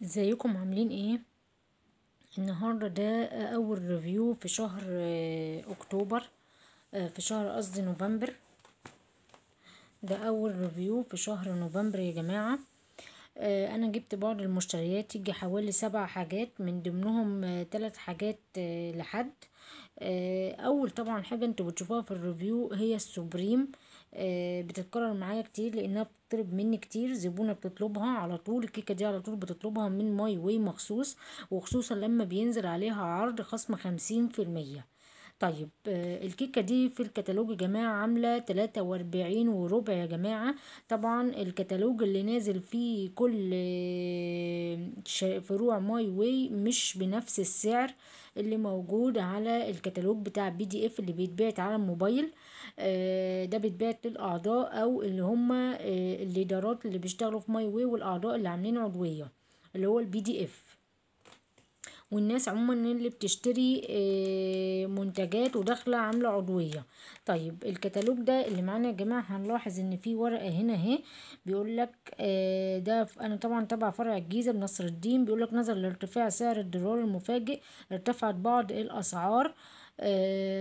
ازيكم عاملين ايه؟ النهارده ده اول ريفيو في شهر اكتوبر. في شهر قصدي نوفمبر. ده اول ريفيو في شهر نوفمبر يا جماعة. انا جبت بعض المشتريات، يجي حوالي 7 حاجات، من ضمنهم 3 حاجات لحد. اول طبعا حاجة انتوا بتشوفوها في الريفيو هي السوبريم. بتتكرر معايا كتير لانها بتطلب مني كتير، زبونة بتطلبها على طول، الكيكة دي على طول بتطلبها من ماي واي مخصوص، وخصوصا لما بينزل عليها عرض خصم 50%. طيب الكيكة دي في الكتالوج يا جماعة عاملة 43 وربع يا جماعة. طبعا الكتالوج اللي نازل فيه كل فروع ماي واي مش بنفس السعر اللي موجود على الكتالوج بتاع PDF اللي بيتباع على الموبايل. ده بيتباع للأعضاء أو اللي هم الليدرات اللي بيشتغلوا في ماي واي، والأعضاء اللي عاملين عضوية، اللي هو PDF، والناس عموما اللي بتشتري منتجات وداخله عامله عضويه. طيب الكتالوج ده اللي معانا يا جماعه، هنلاحظ ان في ورقه هنا اهي بيقول لك انا طبعا تبع فرع الجيزه بنصر الدين، بيقول لك نظرا لارتفاع سعر الدولار المفاجئ ارتفعت بعض الاسعار،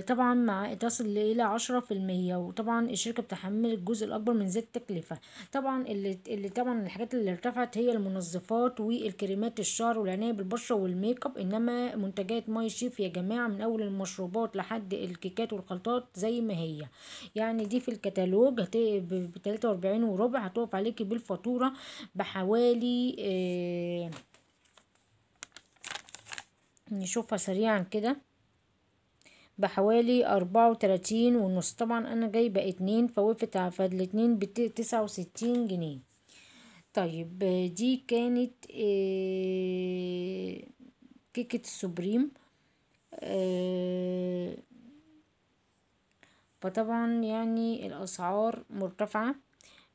طبعا مع تصل إلى 10%، وطبعا الشركة بتحمل الجزء الأكبر من زيادة التكلفة. طبعا اللي طبعا الحاجات اللي ارتفعت هي المنظفات والكريمات الشعر والعناية بالبشرة والميك اب، إنما منتجات ماي شيف يا جماعة من أول المشروبات لحد الكيكات والخلطات زي ما هي. يعني دي في الكتالوج ب43 وربع، هتقف عليكي بالفاتورة بحوالي نشوفها سريعا كده، بحوالي 34 ونص. طبعا انا جايبة 2 فوقفت فالاتنين ب69 جنيه. طيب دي كانت كيكة السوبريم. فطبعا يعني الاسعار مرتفعة،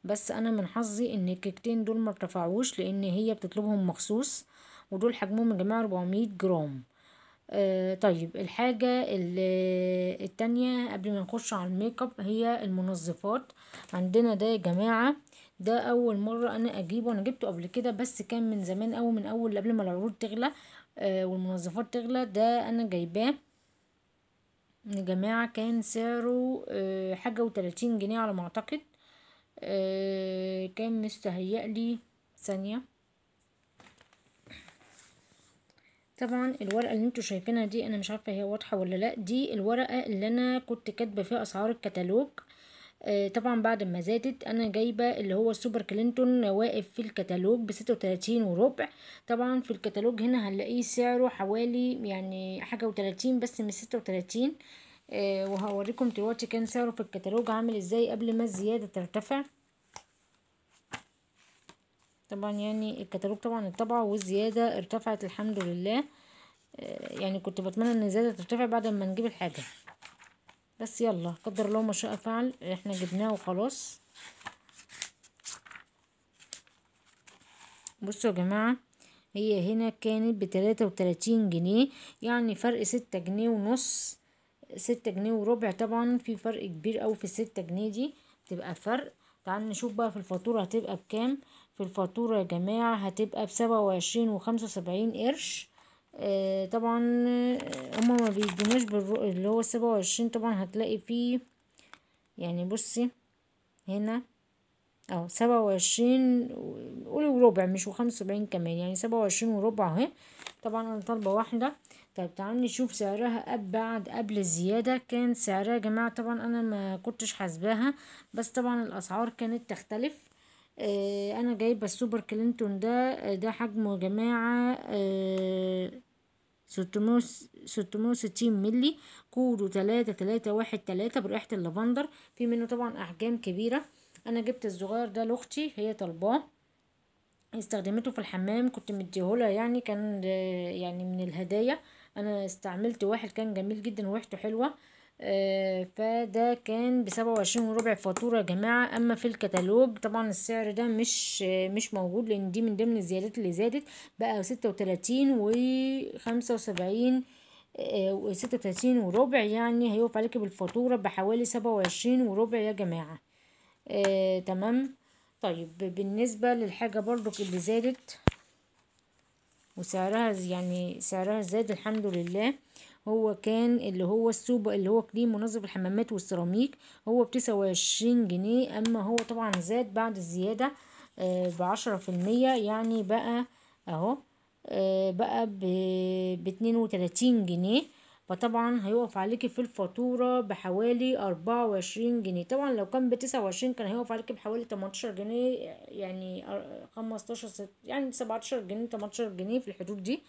بس انا من حظي ان الكيكتين دول مرتفعوش لان هي بتطلبهم مخصوص، ودول حجمهم يا جماعة 400 جرام. طيب الحاجة التانية قبل ما نخش على الميك اب هي المنظفات. عندنا ده يا جماعة، ده اول مرة انا اجيبه، انا جبته قبل كده بس كان من زمان، او من اول قبل ما العروض تغلى والمنظفات تغلى. ده انا جايباه يا جماعة، كان سعره حاجة وتلاتين جنيه على ما اعتقد. كان مستهيألي ثانية. طبعا الورقه اللي انتوا شايفينها دي انا مش عارفه هي واضحه ولا لا، دي الورقه اللي انا كنت كاتبه فيها اسعار الكتالوج. طبعا بعد ما زادت انا جايبه اللي هو السوبر كلينتون واقف في الكتالوج ب36 وربع. طبعا في الكتالوج هنا هنلاقيه سعره حوالي يعني حاجه وتلاتين بس مش 36. وهوريكم دلوقتي كان سعره في الكتالوج عامل ازاي قبل ما الزياده ترتفع. طبعا يعني الكتالوج طبعا الطبعة والزيادة ارتفعت الحمد لله. يعني كنت بتمنى ان الزيادة ترتفع بعد ما نجيب الحاجة، بس يلا قدر الله ما شاء فعل، احنا جبناه وخلاص. بصوا يا جماعة، هي هنا كانت ب33 جنيه، يعني فرق 6 جنيه ونص، 6 جنيه وربع. طبعا في فرق كبير اوي في ال6 جنيه دي، تبقى فرق. تعال نشوف بقى في الفاتورة هتبقى بكام. في الفاتورة يا جماعة هتبقى ب27 و75 قرش. طبعا هما ما بيدوناش اللي هو 27. طبعا هتلاقي فيه، يعني بصي هنا 27 قولي وربع، مش و75 كمان، يعني 27 وربع اهي. طبعا انا طالبة واحدة. طيب تعالوا نشوف سعرها بعد قبل الزيادة. كان سعرها يا جماعة، طبعا انا ما كنتش حاسباها، بس طبعا الاسعار كانت تختلف. انا جايبة السوبر كلينتون ده حجمه يا جماعة 660 ملي، كوره 3313 بريحة اللافندر. في منه طبعا احجام كبيرة. انا جبت الصغير ده لاختي، هي طالباه، استخدمته في الحمام، كنت مديهولها، يعني كان يعني من الهدايا. انا استعملت واحد كان جميل جدا وريحته حلوة. فده كان ب27 وربع فاتورة يا جماعة. اما في الكتالوج طبعا السعر ده مش موجود، لان دي من ضمن الزيادات اللي زادت، بقى 36 و75 و36 وربع، يعني هيقف عليكي بالفاتورة بحوالي 27 وربع يا جماعة. تمام. طيب بالنسبة للحاجة برضو اللي زادت، وسعرها يعني سعرها زاد الحمد لله. هو كان اللي هو السوبر اللي هو كريم منظف الحمامات والسيراميك هو ب29 جنيه، اما هو طبعا زاد بعد الزيادة ب10%، يعني بقى اهو بقى ب32 جنيه. فطبعا هيقف عليكي في الفاتورة بحوالي 24 جنيه. طبعا لو كان ب29 كان هيقف عليكي بحوالي 18 جنيه، يعني 15 يعني 17 جنيه 18 جنيه في الحدود دي.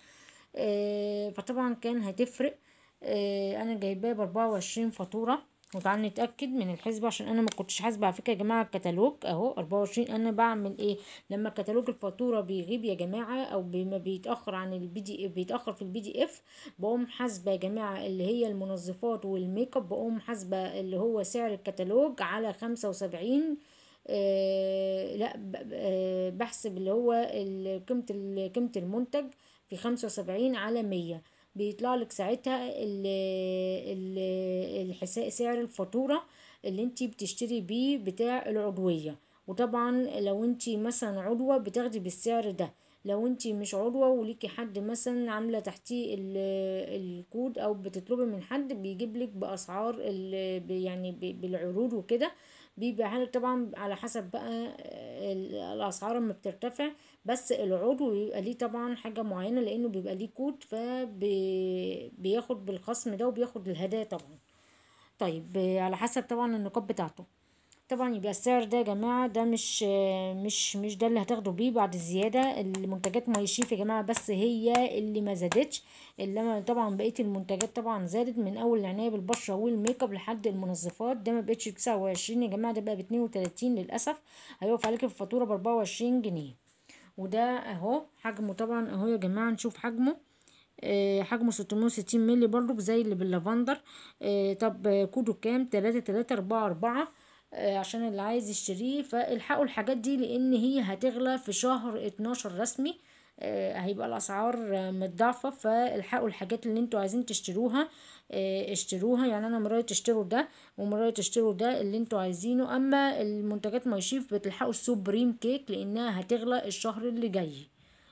فطبعا كان هتفرق. انا جايباه ب24 فاتورة. وتعالى نتأكد من الحسبة عشان انا ما كنتش حاسبة على فكرة يا جماعة. الكتالوج اهو 24. انا بعمل ايه لما كتالوج الفاتورة بيغيب يا جماعة او ما بيتأخر عن بيتأخر في الPDF، بقوم حاسبة يا جماعة اللي هي المنظفات والميك اب، بقوم حاسبة اللي هو سعر الكتالوج على 75. لا بحسب اللي هو قيمة المنتج في 75 على 100. بيطلع لك ساعتها سعر الفاتورة اللي انتي بتشتري بيه بتاع العضوية. وطبعا لو انتي مثلا عضوة بتاخدي بالسعر ده. لو انتي مش عضوة وليكي حد مثلا عاملة تحتيه الكود او بتطلبي من حد بيجيب لك باسعار يعني بالعروض وكده، بيبيعها لك طبعا على حسب بقى الاسعار ما بترتفع. بس العضو بيبقى ليه طبعا حاجة معينة لانه بيبقى ليه كود فبياخد بالخصم ده وبياخد الهدايا طبعا. طيب على حسب طبعا النقاط بتاعته. طبعا يبقى السعر ده يا جماعة ده مش ده اللي هتاخدوا بيه بعد الزيادة. المنتجات مايشيف يا جماعة بس هي اللي ما زادتش، انما طبعا بقية المنتجات طبعا زادت من اول العناية بالبشرة والميك اب لحد المنظفات. ده ما بقتش ب29 يا جماعة، ده بقى ب32 للأسف. هيقف عليك الفاتورة ب24 جنيه. وده اهو حجمه طبعا اهو يا جماعة نشوف حجمه. حجمه 660 مللي برضو زي اللي باللافندر. طب كوده كام؟ 3344. عشان اللي عايز يشتريه فالحقوا الحاجات دي لان هي هتغلى في شهر 12 رسمي. هيبقى الاسعار متضاعفة، فالحقوا الحاجات اللي انتوا عايزين تشتروها. اشتروها. يعني انا مرأي تشتروا ده ومرأي تشتروا ده اللي انتوا عايزينه. اما المنتجات مايشيف بتلحقوا السوبريم كيك لانها هتغلى الشهر اللي جاي،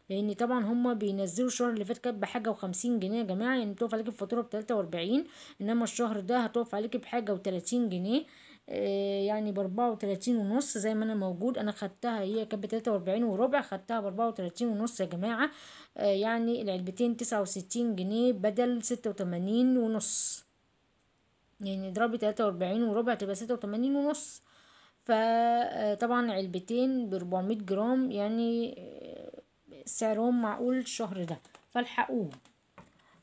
لان طبعا هما بينزلوا الشهر اللي فات كانت بحاجه و50 جنيه يا جماعه، يعني بتقف عليكي الفاتوره ب43. انما الشهر ده هتقف عليكي بحاجه و30 جنيه. يعني ب34 ونص زي ما انا موجود. انا خدتها هي كانت ب43 وربع، خدتها ب34 ونص يا جماعه. يعني العلبتين 69 جنيه بدل 86 ونص. يعني اضربي 43 وربع تبقى 86 ونص. فطبعا علبتين ب400 جرام، يعني سعرهم معقول الشهر ده، فالحقوه.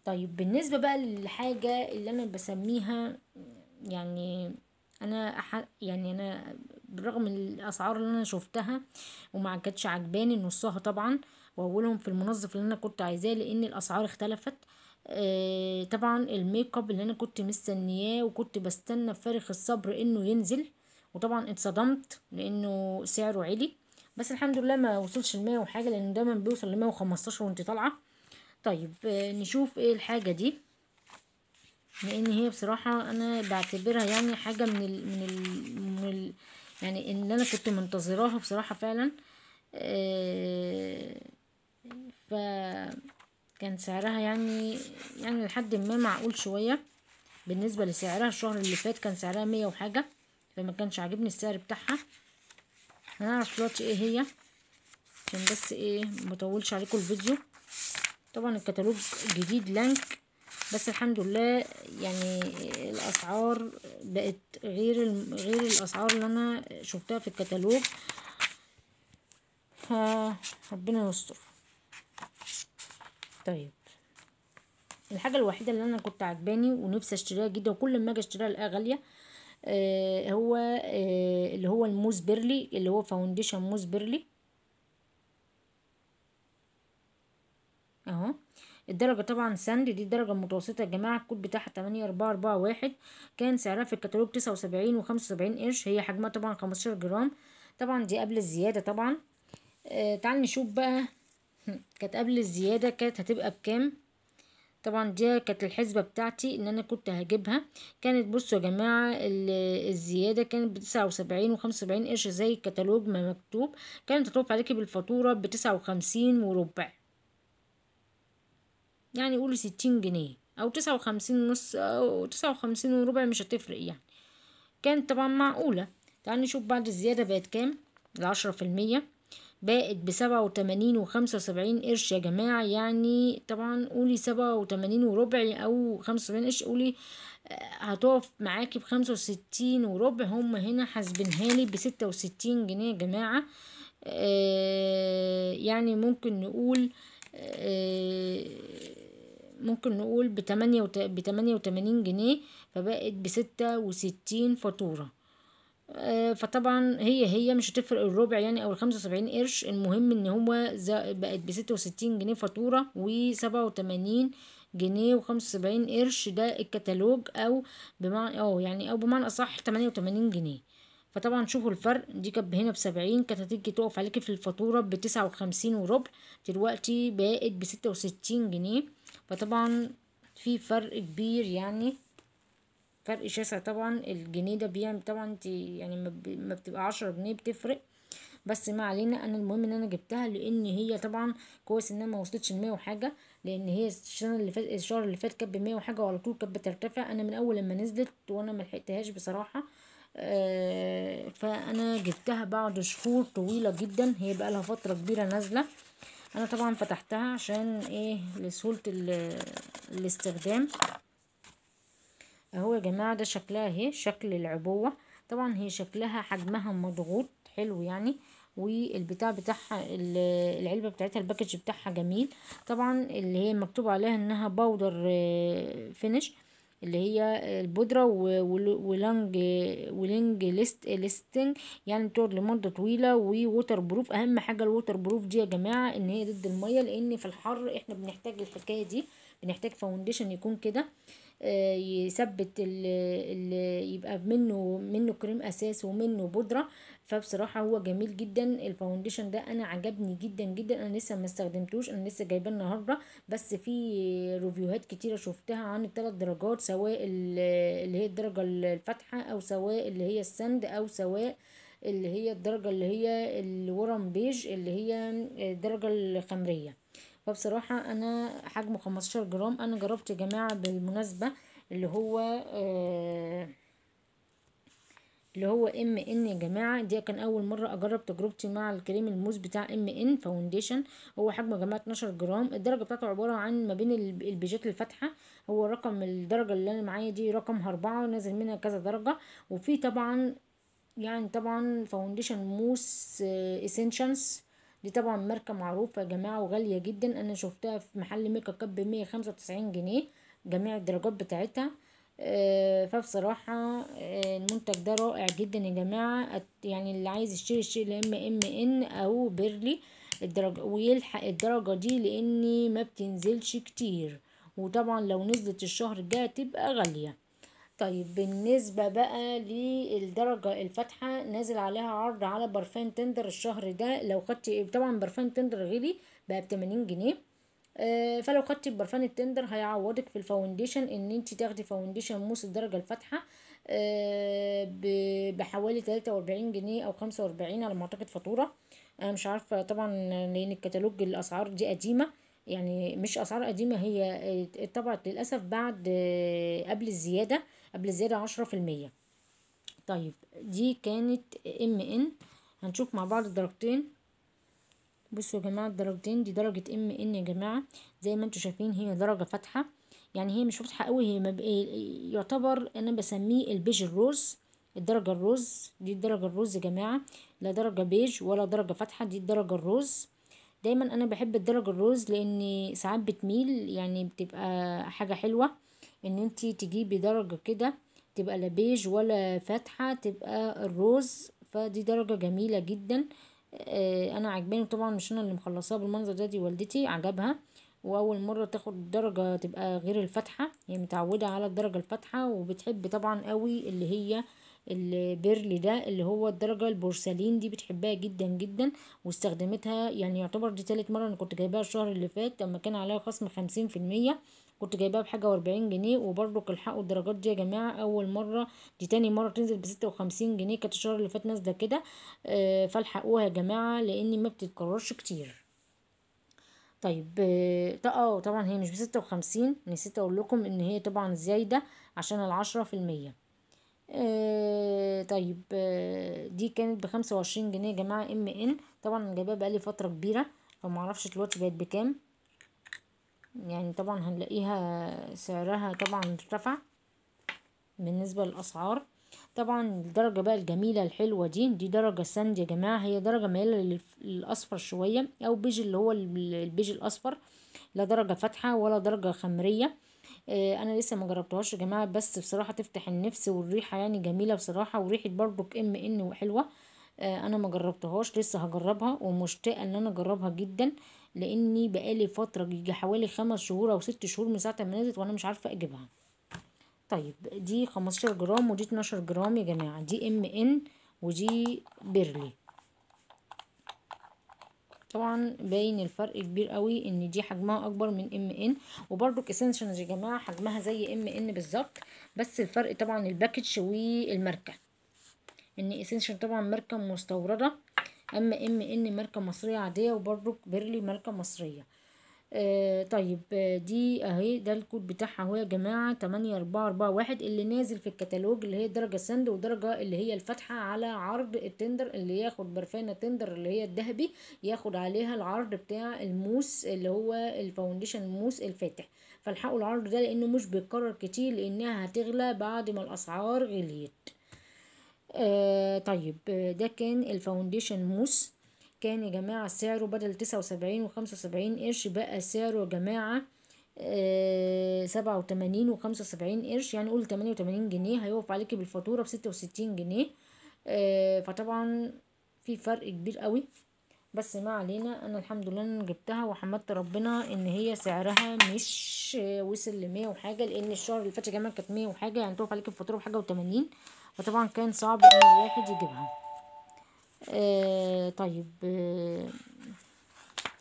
طيب بالنسبة بقى للحاجة اللي انا بسميها، يعني يعني انا بالرغم من الاسعار اللي انا شفتها وما كانتش عجباني نصها طبعا، واولهم في المنظف اللي انا كنت عايزاه لان الاسعار اختلفت. طبعا الميك اب اللي انا كنت مستنياه وكنت بستنى بفارغ الصبر انه ينزل، وطبعا اتصدمت لانه سعره عالي. بس الحمد لله ما وصلش ل100 وحاجه، لانه دايما بيوصل ل115 وانت طالعه. طيب نشوف ايه الحاجه دي، لان هي بصراحه انا بعتبرها يعني حاجه يعني ان انا كنت منتظراها بصراحه فعلا. آه، فكان سعرها يعني لحد ما معقول شويه بالنسبه لسعرها. الشهر اللي فات كان سعرها 100 وحاجه، فما كانش عاجبني السعر بتاعها. هنعرف دلوقتي ايه هي عشان بس ايه مطولش عليكم الفيديو. طبعا الكتالوج جديد لانك، بس الحمد لله يعني الاسعار بقت غير الاسعار اللي انا شفتها في الكتالوج. ربنا يستر. طيب الحاجه الوحيده اللي انا كنت عجباني ونفسي اشتريها جدا وكل ما اجي اشتريها الاقيها غاليه، هو اللي هو الموز بيرلي، اللي هو فاونديشن موز بيرلي اهو. الدرجة طبعا ساند، دي الدرجة المتوسطة يا جماعة. الكود بتاعها 8441. كان سعرها في الكتالوج 79 و75 قرش. هي حجمها طبعا 15 جرام. طبعا دي قبل الزيادة طبعا. تعال نشوف بقى كانت قبل الزيادة كانت هتبقى بكام. طبعا دي كانت الحسبة بتاعتي ان انا كنت هجيبها. كانت بصوا يا جماعة الزيادة كانت ب79 و75 قرش زي الكتالوج ما مكتوب. كانت هتقف عليكي بالفاتورة ب59 وربع. يعني قولي 60 جنيه او 59 ونص او 59 وربع، مش هتفرق يعني. كانت طبعا معقولة. تعالي نشوف بعد الزيادة بقت كام. ال10%، بقت ب57 و75 قرش يا جماعة. يعني طبعا قولي 87 وربع أو 75 قرش، قولي هتقف معاكي ب65 وربع. هم هنا حاسبينهالي ب66 جنيه يا جماعة. يعني ممكن نقول ب88 جنيه، فبقت ب66 فاتورة. فطبعا هي مش هتفرق الربع يعني او ال75 قرش. المهم ان هو بقت ب66 جنيه فاتورة و87 جنيه و75 قرش ده الكتالوج، او بمعنى او بمعنى اصح 88 جنيه. فطبعا شوفوا الفرق، دي كانت هنا ب70، كانت هتيجي تقف عليكي في الفاتورة ب59 وربع، دلوقتي بقت ب66 جنيه. فطبعا في فرق كبير يعني، فرق شاسع. طبعا الجنيه ده بيعمل طبعا انت يعني ما بتبقى 10 جنيه بتفرق، بس ما علينا. انا المهم ان انا جبتها، لان هي طبعا كويس انها ما وصلتش ل100 وحاجه، لان هي الشهر اللي فات كانت ب100 وحاجه، وعلى طول كانت بترتفع. انا من اول لما نزلت وانا ما لحقتهاش بصراحه. فانا جبتها بعد شهور طويله جدا، هي بقى لها فتره كبيره نازله. انا طبعا فتحتها عشان ايه؟ لسهوله الاستخدام. اهو يا جماعة ده شكلها اهي، شكل العبوة. طبعا هي شكلها حجمها مضغوط حلو يعني، والبتاع بتاعها العلبة بتاعتها الباكج بتاعها جميل. طبعا اللي هي مكتوب عليها انها باودر فينش، اللي هي البودرة ولينج ليستنج، يعني بتقعد لمدة طويلة، ووتر بروف. اهم حاجة الوتر بروف دي يا جماعة، ان هي ضد المية، لان في الحر احنا بنحتاج الحكاية دي، بنحتاج فاونديشن يكون كده يثبت يبقى منه كريم اساس ومنه بودره. فبصراحه هو جميل جدا الفاونديشن ده، انا عجبني جدا جدا. انا لسه ما استخدمتوش، انا لسه جايباه النهارده، بس في ريفيوهات كتيره شفتها عن الثلاث درجات، سواء اللي هي الدرجه الفاتحه، او سواء اللي هي السند، او سواء اللي هي الدرجه اللي هي الورم بيج، اللي هي الدرجه الخمريه. فبصراحة انا حجمه 15 جرام. انا جربت يا جماعة بالمناسبة اللي هو ام ان يا جماعة. دي كان اول مرة اجرب تجربتي مع الكريم الموز بتاع ام ان فاونديشن. هو حجمه يا جماعة 12 جرام. الدرجة بتاعته عبارة عن ما بين البيجات الفاتحة. هو رقم الدرجة اللي انا معايا دي رقمها 4، ونازل منها كذا درجة. وفي طبعا يعني طبعا فاونديشن موس اسينشنز، دي طبعا ماركة معروفة يا جماعة وغالية جدا. انا شفتها في محل ميك اب ب195 جنيه جميع الدرجات بتاعتها. فبصراحة المنتج ده رائع جدا يا جماعة. يعني اللي عايز يشتري لا اما ام ان او بيرلي الدرجة، ويلحق الدرجة دي، لاني ما بتنزلش كتير، وطبعا لو نزلت الشهر الجاي تبقى غالية. طيب بالنسبة بقى للدرجة الفاتحة، نازل عليها عرض على برفان تندر الشهر ده. لو خدت طبعا برفان تندر غلي بقى ب80 جنيه. فلو خدتي برفان التندر هيعوضك في الفاونديشن، ان انت تاخدي فاونديشن موس الدرجة الفاتحة بحوالي 43 جنيه او 45 على ما اعتقد فاتورة. انا مش عارفة طبعا، لان الكتالوج الاسعار دي قديمة، يعني مش اسعار قديمة، هي اتطبعت للأسف بعد قبل الزيادة 10%. طيب دي كانت ام ان. هنشوف مع بعض الدرجتين. بصوا يا جماعة الدرجتين، دي درجة ام ان يا جماعة. زي ما انتوا شايفين هي درجة فاتحة، يعني هي مش فاتحة قوي، هي يعتبر انا بسميه البيج الروز. الدرجة الروز دي الدرجة الروز يا جماعة، لا درجة بيج ولا درجة فاتحة، دي الدرجة الروز. دايما انا بحب الدرجة الروز، لان ساعات بتميل، يعني بتبقى حاجة حلوة ان انتي تجيبي درجة كده تبقى لا بيج ولا فاتحة، تبقى الروز. فدي درجة جميلة جدا. انا عجباني طبعا، مش انا اللي مخلصاها بالمنظر ده، دي والدتي عجبها، واول مرة تاخد درجة تبقى غير الفاتحة. هي متعودة على الدرجة الفاتحة، وبتحب طبعا قوي اللي هي البيرلي ده، اللي هو الدرجة البورسلين دي، بتحبها جدا جدا. واستخدمتها يعني يعتبر دي تالت مرة. انا كنت جايباها الشهر اللي فات لما كان عليها خصم 50%، كنت جايباها بحاجة و40 جنيه. وبرضك الحقوا الدرجات دي يا جماعة اول مرة، دي تاني مرة تنزل ب56 جنيه، كانت الشهر اللي فات نازلة كده. فالحقوها يا جماعة، لاني ما بتتكررش كتير. طيب طبعا هي مش ب56، نسيت اقول لكم ان هي طبعا زايدة عشان ال10%. طيب دي كانت ب25 جنيه يا جماعة MN. طبعا جايباها بقالي فترة كبيرة، فمعرفش دلوقتي بقت بكام. يعني طبعا هنلاقيها سعرها طبعا ارتفع بالنسبة للأسعار. طبعا الدرجة بقى الجميلة الحلوة دي درجة ساند يا جماعة، هي درجة مايلة للأصفر شوية أو بيج، اللي هو البيج الأصفر، لا درجة فاتحة ولا درجة خمرية. انا لسه ما جربتهاش يا جماعه، بس بصراحه تفتح النفس، والريحه يعني جميله بصراحه، وريحه برضك MN وحلوه. انا ما جربتهاش، لسه هجربها ومشتاقه ان انا اجربها جدا، لاني بقالي فتره يجي حوالي 5 شهور او 6 شهور من ساعه ما نزلت وانا مش عارفه اجيبها. طيب دي 15 جرام ودي 12 جرام يا جماعه، دي MN ودي بيرلي. طبعا باين الفرق كبير قوي، ان دي حجمها اكبر من MN، وبرضك اسينشنز يا جماعه حجمها زي MN بالظبط، بس الفرق طبعا الباكج والماركه، ان اسينشن طبعا ماركه مستورده، اما MN ماركه مصريه عاديه، وبرضك بيرلي ماركه مصريه. طيب دي اهي، ده الكود بتاعها اهو يا جماعة 8441 اللي نازل في الكتالوج، اللي هي درجة سند ودرجة اللي هي الفاتحة، على عرض التندر اللي ياخد برفانة تندر اللي هي الذهبي، ياخد عليها العرض بتاع الموس اللي هو الفاونديشن موس الفاتح. فالحقوا العرض ده لانه مش بيتكرر كتير، لانها هتغلى بعد ما الاسعار غليت. طيب ده كان الفاونديشن موس، كان يا جماعة سعره بدل 79 و75 قرش بقى سعره يا جماعة 87 و75 قرش، يعني قول 88 جنيه، هيقف عليكي بالفاتورة ب66 جنيه. فطبعا في فرق كبير قوي، بس ما علينا. انا الحمد لله انا جبتها وحمدت ربنا ان هي سعرها مش وصل ل100 وحاجه، لان الشهر اللي فات يا جماعه كانت 100 وحاجه، يعني تقف عليك الفاتوره بحاجه و80، فطبعا كان صعب ان الواحد يجيبها. طيب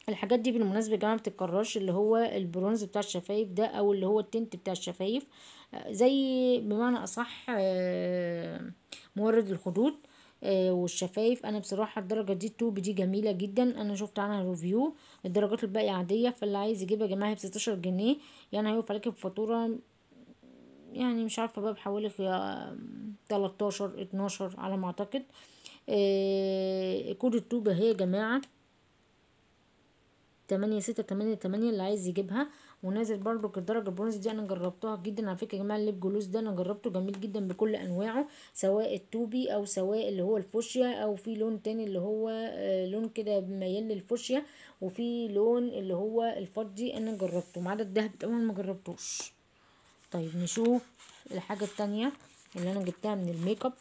الحاجات دي بالمناسبة يا جماعة ما بتتكررش، اللي هو البرونز بتاع الشفايف ده، او اللي هو التنت بتاع الشفايف، زي بمعنى اصح مورد الخدود والشفايف. انا بصراحة الدرجة دي التوب دي جميلة جدا، انا شفت عنها ريفيو. الدرجات الباقية عادية، فاللي عايز يجيبها يا جماعة هي ب16 جنيه، يعني هيوقف عليك بفاتورة يعني مش عارفة بقى بحوالي 13 12 على ما اعتقد. كود التوب اهي يا جماعة 8688 اللي عايز يجيبها. ونازل برضو الدرجة البرونز دي انا جربتها جدا على فكرة يا جماعة. الليب جلوس ده انا جربته جميل جدا بكل انواعه، سواء التوبي او سواء اللي هو الفوشيا، او في لون تاني اللي هو لون كده ميال للفوشيا، وفي لون اللي هو الفضي انا جربته، ما عدا الدهب طبعا ما جربتوش. طيب نشوف الحاجة التانية اللي انا جبتها من الميك اب،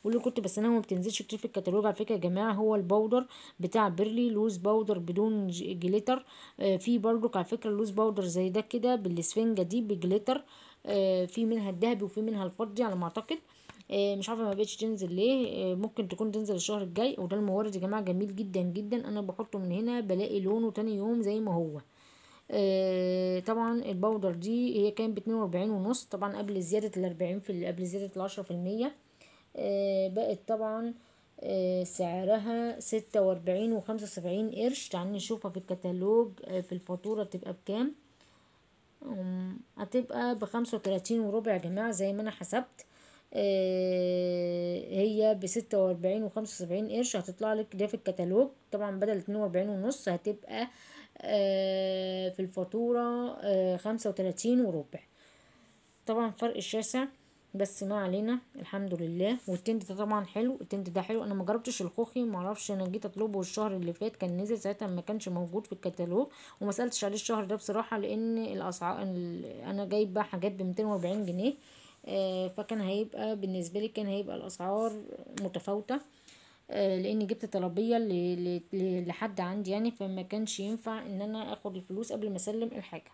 واللي كنت بس انا ما بتنزلش كتير في الكتالوج على فكره يا جماعه، هو الباودر بتاع بيرلي لوز باودر بدون جليتر. في برضو على فكره لوز باودر زي ده كده بالاسفنجه دي بجليتر، في منها الذهبي وفي منها الفضي على ما اعتقد. مش عارفه ما بقتش تنزل ليه، ممكن تكون تنزل الشهر الجاي. وده المورد يا جماعه جميل جدا جدا، انا بحطه من هنا بلاقي لونه تاني يوم زي ما هو. طبعا الباودر دي هي كانت ب42 ونص، طبعا قبل زيادة ال40 قبل زيادة ال10%. بقت طبعا سعرها 46 و75 قرش. تعالي نشوفها في الكتالوج في الفاتورة تبقى بكام. هتبقى ب35 وربع يا جماعة زي ما انا حسبت. هي ب46 و75 قرش هتطلع لك ده في الكتالوج، طبعا بدل 42 ونص هتبقى في الفاتورة 35 وربع. طبعا فرق شاسع، بس ما علينا الحمد لله. والتند ده طبعا حلو، التند ده حلو. انا ما جربتش الخوخي، ما اعرفش، انا جيت اطلبه الشهر اللي فات كان نزل ساعتها ما كانش موجود في الكتالوج، وما سالتش عليه الشهر ده بصراحه، لان الاسعار انا جايبه حاجات ب240 جنيه. فكان هيبقى بالنسبه لي كان هيبقى الاسعار متفاوته، لاني جبت طلبيه لحد عندي يعني، فما كانش ينفع ان انا اخد الفلوس قبل ما اسلم الحاجه.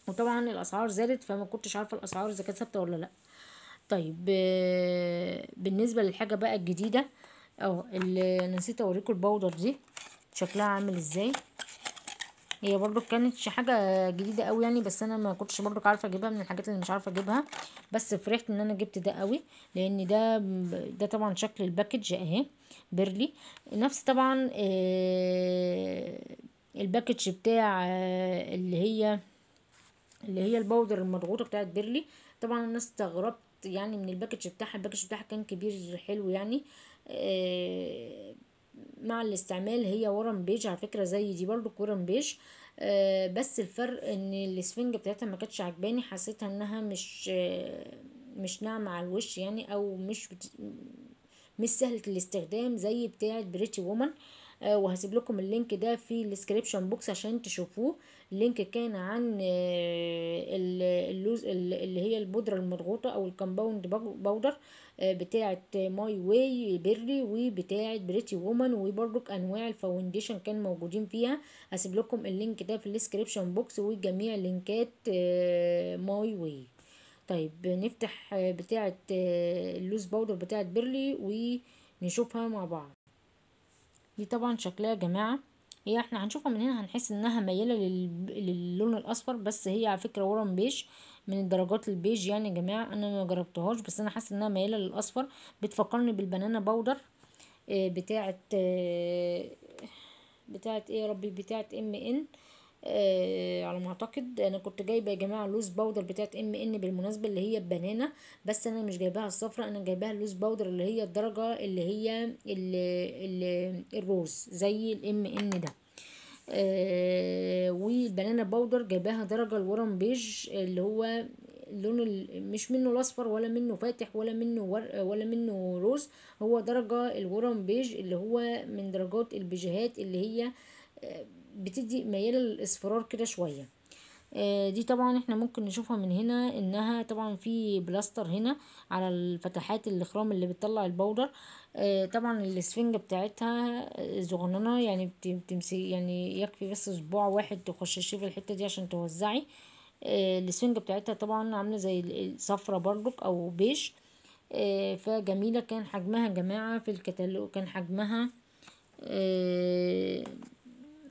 وطبعا الاسعار زادت، فما كنتش عارفه الاسعار اذا كانت ثابته ولا لا. طيب بالنسبه للحاجه بقى الجديده، اللي انا نسيت اوريكم الباودر دي شكلها عامل ازاي. هي برضو كانتش حاجه جديده قوي يعني، بس انا ما كنتش برضو عارفه اجيبها، من الحاجات اللي مش عارفه اجيبها، بس فرحت ان انا جبت ده قوي، لان ده طبعا شكل الباكج اهي بيرلي، نفس طبعا الباكج بتاع اللي هي البودر المضغوطه بتاعت بيرلي. طبعا انا استغربت يعني من الباكج بتاعها، الباكج بتاعها كان كبير حلو يعني. مع الاستعمال هي ورم بيج على فكره، زي دي برضو ورم بيج. بس الفرق ان الاسفنجة بتاعتها ما كانتش عجباني، حسيتها انها مش ناعمه على الوش يعني، او مش سهله الاستخدام زي بتاعه بريتي وومن. وهسيب لكم اللينك ده في الديسكريبشن بوكس عشان تشوفوه. اللينك كان عن اللوز اللي هي البودرة المضغوطة او الكمباوند باودر بتاعة ماي واي بيرلي وبتاعة بريتي وومن، وبرضك انواع الفاونديشن كان موجودين فيها. هسيب لكم اللينك ده في الديسكريبشن بوكس وجميع لينكات ماي واي. طيب نفتح بتاعة اللوز باودر بتاعة بيرلي ونشوفها مع بعض. دي طبعا شكلها يا جماعة، هي احنا هنشوفها من هنا هنحس انها ميالة للون الاصفر، بس هي على فكرة ورم بيج من الدرجات البيج يعني يا جماعة. انا ما جربتهاش بس انا حاسة انها ميالة للاصفر. بتفكرني بالبنانا باودر بتاعة ايه يا ربي، بتاعة MN. على ما اعتقد انا كنت جايبه يا جماعه لوز باودر بتاعت MN بالمناسبه اللي هي بنانا، بس انا مش جايباها الصفرا، انا جايباها اللوز باودر اللي هي الدرجه اللي هي الروز زي MN ده. والبنانا باودر جايباها درجه الورم بيج اللي هو اللون مش منه الاصفر ولا منه فاتح ولا منه ورق ولا منه روز، هو درجه الورم بيج اللي هو من درجات البيجيهات اللي هي بتدي ميالة للاصفرار كده شوية. دي طبعا احنا ممكن نشوفها من هنا انها طبعا في بلاستر هنا على الفتحات الاخرام اللي بتطلع البودر. طبعا الاسفنجة بتاعتها صغننة يعني بتمسي يعني يكفي بس صباع واحد تخششيه في الحتة دي عشان توزعي. الاسفنجة بتاعتها طبعا عاملة زي الصفرة برضك او بيج. فجميلة. كان حجمها يا جماعة في الكتالوج كان حجمها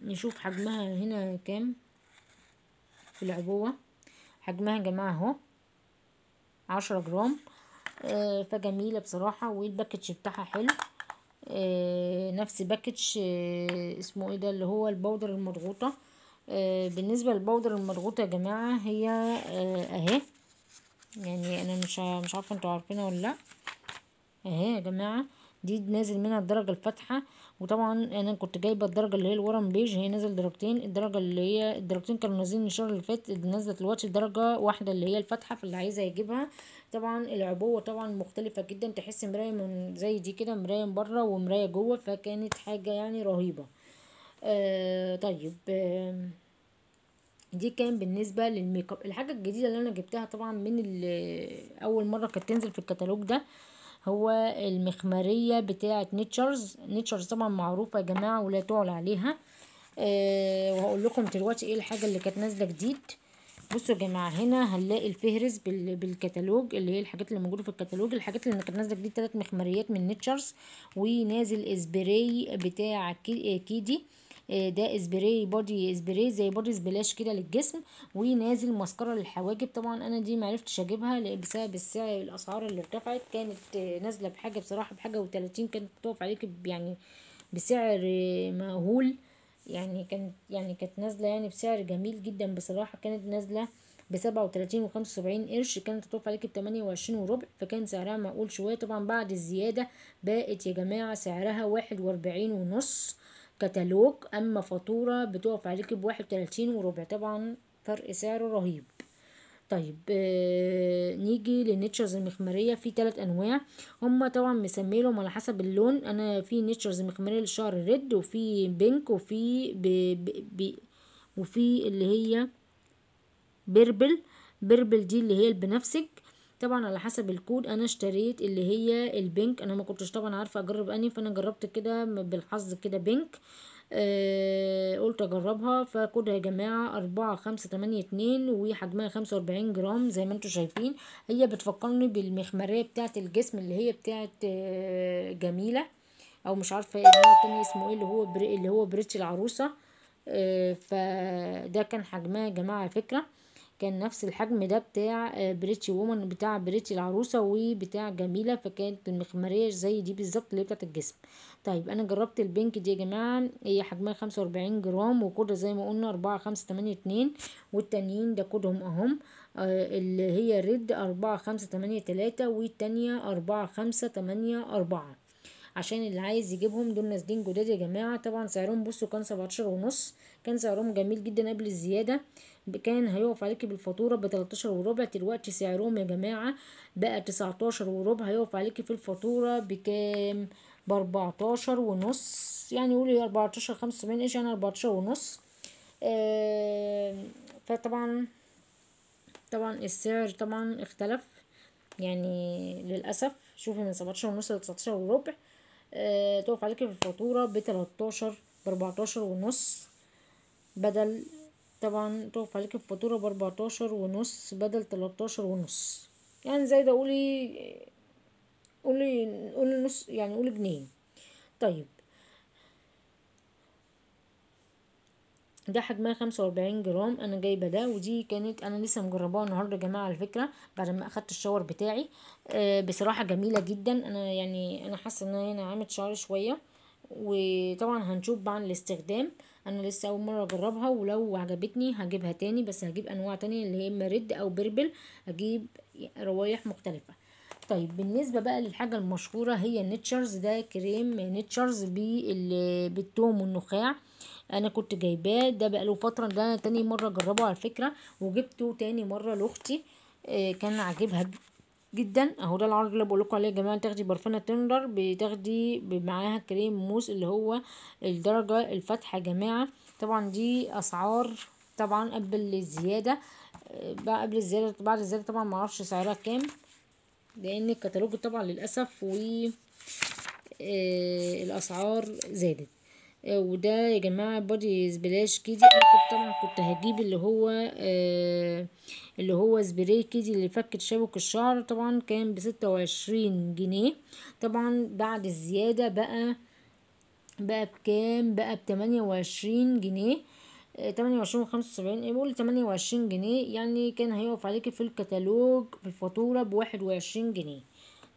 نشوف حجمها هنا كام في العبوة. حجمها يا جماعة اهو 10 جرام. فجميلة بصراحة، والباكج بتاعها حلو. نفس باكج اسمه ايه ده اللي هو البودر المضغوطة. بالنسبة للبودر المضغوطة يا جماعة هي اهي، يعني انا مش عارفة انتوا عارفينها ولا لا. اهي يا جماعة دي نازل منها الدرجة الفاتحة، وطبعا انا كنت جايبة الدرجة اللي هي الورم بيج، هي نازل درجتين. الدرجة اللي هي الدرجتين كانوا نازلين الشهر اللي فات، نزلت دلوقتي درجة واحدة اللي هي الفاتحة، فاللي عايزة يجيبها. طبعا العبوة طبعا مختلفة جدا، تحس مراية من زي دي كده، مراية من بره ومراية جوه، فكانت حاجة يعني رهيبة. طيب دي كان بالنسبة للميك اب. الحاجة الجديدة اللي انا جبتها طبعا من اول مرة كانت تنزل في الكتالوج ده هو المخمرية بتاعة نيتشرز طبعا معروفة يا جماعة ولا تعلى عليها. وهقول لكم دلوقتي ايه الحاجة اللي كانت نازلة جديد. بصوا يا جماعة هنا هنلاقي الفهرس بالكتالوج اللي هي الحاجات اللي موجودة في الكتالوج. الحاجات اللي كانت نازلة جديد 3 مخمريات من نيتشرز، ونازل اسبراي بتاع كيدي. ده اسبراي بودي اسبراي زي بودي سبلاش كده للجسم، ونازل مسكرة للحواجب. طبعا انا دي معرفتش اجيبها بسبب السعر، الاسعار اللي ارتفعت. كانت نازلة بحاجة بصراحة بحاجة و30، كانت بتقف عليك يعني بسعر مهول كانت نازلة يعني بسعر جميل جدا بصراحة. كانت نازلة ب37 و75 قرش، كانت هتقف عليك ب28 وربع، فكان سعرها معقول شوية. طبعا بعد الزيادة بقت يا جماعة سعرها 41 ونص كتالوج، اما فاتورة بتقف عليك ب31 وربع، طبعا فرق سعر رهيب. طيب نيجي للنيتشرز المخمريه في 3 انواع. هما طبعا مسميلهم على حسب اللون. انا في نيتشرز مخمريه للشعر ريد، وفي بينك، وفي وفي اللي هي بيربل دي اللي هي البنفسج. طبعا على حسب الكود انا اشتريت اللي هي البينك، انا ما كنتش طبعا عارفه اجرب اني، فانا جربت كده بالحظ كده بينك. قلت اجربها، فكودها يا جماعة 4582 وحجمها 45 جرام زي ما انتوا شايفين. هي بتفكرني بالمخمرية بتاعة الجسم اللي هي بتاعة جميلة، او مش عارفة النوع التاني اسمه ايه، اللي هو بريتش العروسة. فده كان حجمها يا جماعة على فكرة. كان نفس الحجم ده بتاع بريتشي وومن، بتاع بريتشي العروسة وبتاع جميلة، فكانت المخمرية زي دي بالظبط اللي هي بتاعت الجسم. طيب انا جربت البينك دي يا جماعة، هي حجمها 45 جرام وكودها زي ما قلنا 4582، والتانيين ده كودهم اهم. اللي هي ريد 4583 والتانية 4584. عشان اللي عايز يجيبهم، دول نازلين جداد يا جماعة. طبعا سعرهم بصوا كان 17 ونص، كان سعرهم جميل جدا قبل الزيادة. كان هيقف عليكي بالفاتورة ب13 وربع، دلوقتي سعرهم يا جماعة بقى 19 وربع. هيقف عليكي في الفاتورة بكام؟ ب14 ونص، يعني قولي 14.75 ايش، يعني 14 ونص. فطبعا السعر طبعا اختلف يعني للأسف. شوفي من 17 ونص ل19 وربع. تقف عليكي في الفاتورة ب14 ونص بدل، طبعا تقف عليكي في الفاتورة ب14 ونص بدل 13 ونص. يعني زي ده قولي نص، يعني قولي جنيه. طيب ده حجمها 45 جرام، انا جايبه ده، ودي كانت انا لسه مجرباها النهارده يا جماعه على فكره بعد ما اخدت الشاور بتاعي. بصراحه جميله جدا. انا يعني انا حاسه ان هي نعمت شعري شويه، وطبعا هنشوف بعد الاستخدام. انا لسه اول مره اجربها، ولو عجبتني هجيبها تاني، بس هجيب انواع تانية اللي هي اما ريد او بربل، هجيب روايح مختلفه. طيب بالنسبه بقى للحاجه المشهوره هي النيتشرز، ده كريم نيتشرز بالثوم والنخاع. انا كنت جايباه ده بقاله فتره، ده تاني مره اجربه على فكره، وجبته تاني مره لاختي. كان عاجبها جدا. اهو ده العرض اللي بقول لكم عليه يا جماعه. تاخدي برفانه تندر، بتاخدي معاها كريم موس اللي هو الدرجه الفاتحه يا جماعه. طبعا دي اسعار طبعا قبل الزياده. بقى قبل الزياده، بعد الزياده طبعا ما اعرفش سعرها كام، لان الكتالوج طبعا للاسف الاسعار زادت. وده يا جماعة بودي سبلاش كيدي. انا كنت طبعا كنت هجيب اللي هو سبراي كيدي اللي فك تشابك الشعر، طبعا كان ب26 جنيه. طبعا بعد الزيادة بقى بكام؟ بقى ب28 جنيه. 28 و75، بقول 28 جنيه، يعني كان هيقف عليكي في الكتالوج في الفاتورة ب21 جنيه.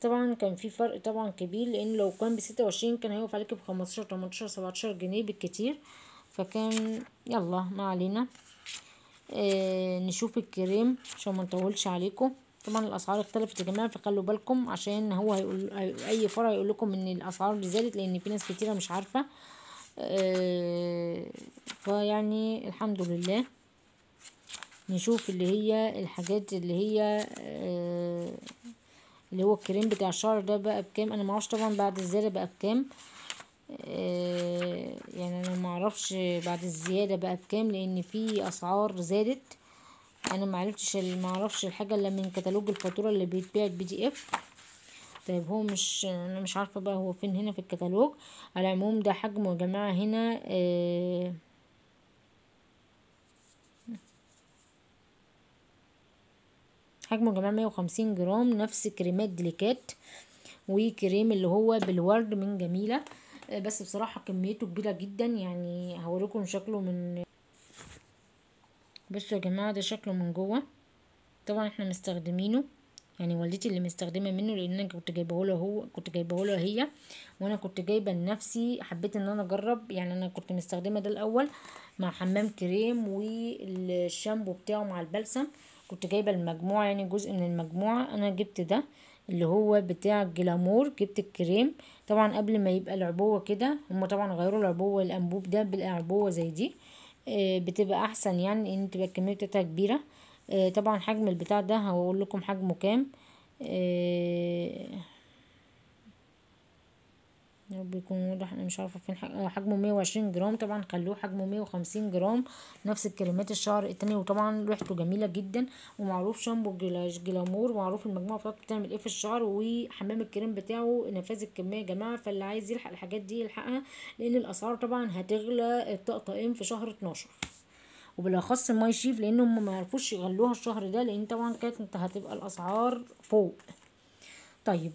طبعا كان في فرق طبعا كبير، لان لو كان ب26 كان هيقف عليكي ب15 18 17 جنيه بالكتير. فكان يلا ما علينا. نشوف الكريم عشان ما نطولش عليكم. طبعا الاسعار اختلفت يا جماعه، فخلوا بالكم عشان هو اي فرع يقول لكم ان الاسعار اللي زادت، لان في ناس كتيره مش عارفه. فيعني الحمد لله. نشوف اللي هي الحاجات اللي هي اللي هو الكريم بتاع الشعر ده بقى بكام. انا معرفش طبعا بعد الزيادة بقى بكام. يعني انا معرفش بعد الزيادة بقى بكام، لان في اسعار زادت. انا معرفش الحاجة الا من كتالوج الفاتورة اللي بيتباع PDF. طيب هو مش، انا مش عارفة بقى هو فين هنا في الكتالوج. على العموم ده حجمه يا جماعة هنا حجمه يا جماعة 150 جرام. نفس كريمات ديليكات وكريم اللي هو بالورد من جميلة. بس بصراحة كميته كبيرة جدا، يعني هوريكم شكله من، بصوا يا جماعة ده شكله من جوه. طبعا احنا مستخدمينه، يعني والدتي اللي مستخدمه منه، لان انا كنت جايبه له هي، وانا كنت جايبه لنفسي. حبيت ان انا اجرب، يعني انا كنت مستخدمه ده الاول مع حمام كريم والشامبو بتاعه مع البلسم. كنت جايبه المجموعه، يعني جزء من المجموعه. انا جبت ده اللي هو بتاع جلامور، جبت الكريم. طبعا قبل ما يبقى العبوه كده، هما طبعا غيروا العبوه، الانبوب ده بالعبوه زي دي. بتبقى احسن، يعني ان تبقى الكميه بتاعتها كبيره. طبعا حجم البتاع ده هقول لكم حجمه كام. آه، يا رب يكون واضح، انا مش عارفه فين حجمه 120 جرام. طبعا خلوه حجمه 150 جرام، نفس الكريمات الشعر التانية. وطبعا ريحته جميله جدا، ومعروف شامبو جلامور، معروف المجموعه بتاعته بتعمل ايه في الشعر، وحمام الكريم بتاعه نفاذ الكميه يا جماعه. فاللي عايز يلحق الحاجات دي يلحقها، لان الاسعار طبعا هتغلى الطقطقين في شهر 12، وبالاخص ماي شيف، لان هم ما عرفوش يغلوها الشهر ده، لان طبعا كانت هتبقى الاسعار فوق. طيب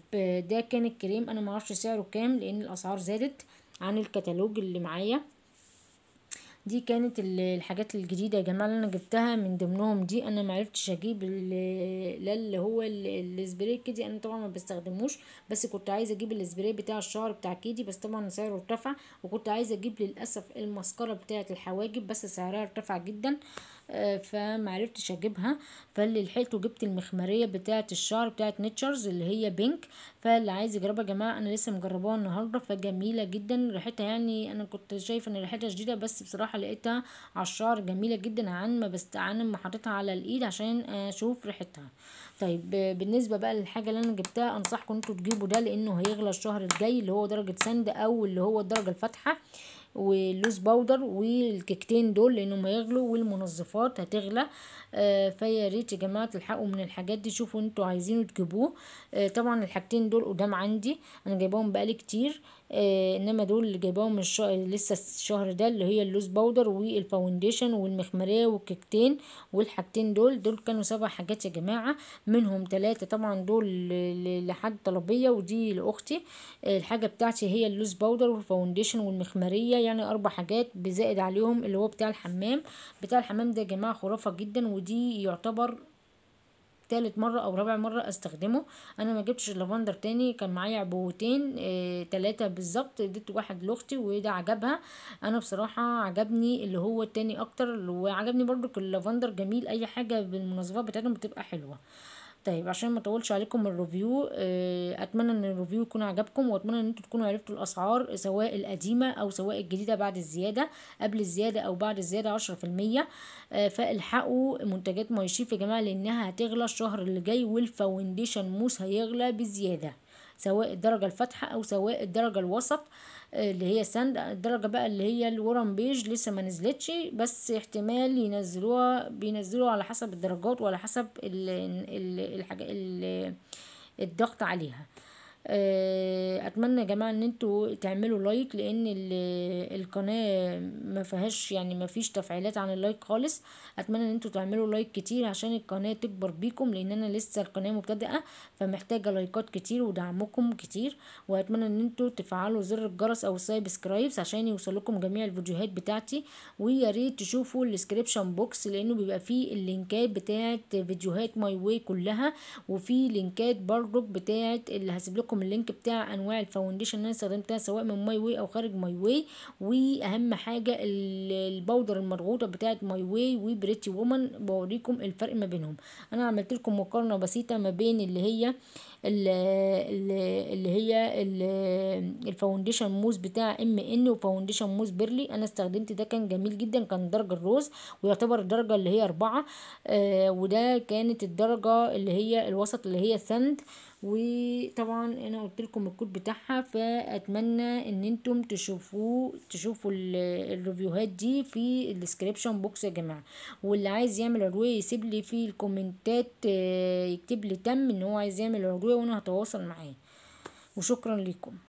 ده كان الكريم. انا ما اعرفش سعره كام، لان الاسعار زادت عن الكتالوج اللي معايا. دي كانت الحاجات الجديدة يا جماعة اللي انا جبتها. من ضمنهم دي انا معرفتش اجيب لا اللي هو السبراي كيدي، انا طبعا ما بستخدموش، بس كنت عايزة اجيب السبراي بتاع الشعر بتاع كيدي، بس طبعا سعره ارتفع. وكنت عايزة اجيب للأسف الماسكارا بتاعة الحواجب، بس سعرها ارتفع جدا، فمعرفتش اجيبها. فاللي لحقته جبت المخمريه بتاعه الشعر بتاعه نيتشرز اللي هي بينك. فاللي عايز يجربها يا جماعه، انا لسه مجرباها النهارده، فجميله جدا ريحتها. يعني انا كنت شايفه ان ريحتها شديده، بس بصراحه لقيتها على الشعر جميله جدا عن ما حطيتها على الايد عشان اشوف ريحتها. طيب بالنسبه بقى للحاجه اللي انا جبتها، انصحكم انتوا تجيبوا ده لانه هيغلى الشهر الجاي، اللي هو درجه سند او اللي هو الدرجه الفاتحه، واللوز باودر والكيكتين دول لانهم هيغلوا، والمنظفات هتغلى. فيا ريت يا جماعه تلحقوا من الحاجات دي، شوفوا انتوا عايزينه تجيبوه. طبعا الحاجتين دول قدام عندي، انا جايباهم بقالي كتير. انما دول اللي جايباهم لسه الشهر ده، اللي هي اللوز باودر والفاونديشن والمخمريه والكيكتين. والحاجتين دول كانوا 7 حاجات يا جماعه، منهم 3 طبعا دول لحد طلبيه ودي لاختي. الحاجه بتاعتي هي اللوز باودر والفاونديشن والمخمريه، يعني 4 حاجات بزائد عليهم اللي هو بتاع الحمام. بتاع الحمام ده يا جماعه خرافه جدا، ودي يعتبر تالت مرة او رابع مرة استخدمه. انا ما جبتش اللافندر تاني، كان معايا عبوتين 3 بالظبط، اديت واحد لاختي وده عجبها. انا بصراحة عجبني اللي هو التاني اكتر، وعجبني برضو اللافندر جميل، اي حاجة بالمناسبات بتاعتهم بتبقى حلوة. طيب عشان ما اطولش عليكم الريفيو، اتمنى ان الريفيو يكون عجبكم، واتمنى ان انتوا تكونوا عرفتوا الاسعار سواء القديمه او سواء الجديده بعد الزياده، قبل الزياده او بعد الزياده 10%. فالحقوا منتجات مايشيف يا جماعه لانها هتغلى الشهر اللي جاي، والفاونديشن موس هيغلى بزياده، سواء الدرجة الفاتحة أو سواء الدرجة الوسط. اللي هي ساند. الدرجة بقى اللي هي الورم بيج لسه ما نزلتش، بس احتمال ينزلوها، بينزلوا على حسب الدرجات وعلى حسب الحاجة الضغط عليها. اتمنى يا جماعه ان انتوا تعملوا لايك، لان القناه ما فيهاش، يعني ما فيش تفعيلات عن اللايك خالص. اتمنى ان انتوا تعملوا لايك كتير عشان القناه تكبر بيكم، لان انا لسه القناه مبتدئه، فمحتاجه لايكات كتير ودعمكم كتير. واتمنى ان انتوا تفعلوا زر الجرس او السبسكرايبس عشان يوصلكم جميع الفيديوهات بتاعتي. ويا ريت تشوفوا الديسكريبشن بوكس، لانه بيبقى فيه اللينكات بتاعه فيديوهات ماي واي كلها، وفي لينكات برضو بتاعه اللي هسيب لكم اللينك بتاع انواع الفاونديشن اللي انا استخدمتها سواء من ماي واي او خارج ماي واي. واهم حاجه البودر المضغوطه بتاعه ماي واي وبريتي وومن، بوريكم الفرق ما بينهم. انا عملت لكم مقارنه بسيطه ما بين اللي هي الفاونديشن موز بتاع ان وفاونديشن موز بيرلي. انا استخدمت ده كان جميل جدا، كان درجه الروز ويعتبر الدرجه اللي هي 4. وده كانت الدرجه اللي هي الوسط اللي هي سند. وطبعا انا قلت لكم الكود بتاعها، فاتمنى ان انتم تشوفوا الريفيوهات دي في الديسكريبشن بوكس يا جماعه. واللي عايز يعمل عضويه يسيب لي في الكومنتات، يكتب لي تم ان هو عايز يعمل عضويه وانا هتواصل معاه. وشكرا لكم.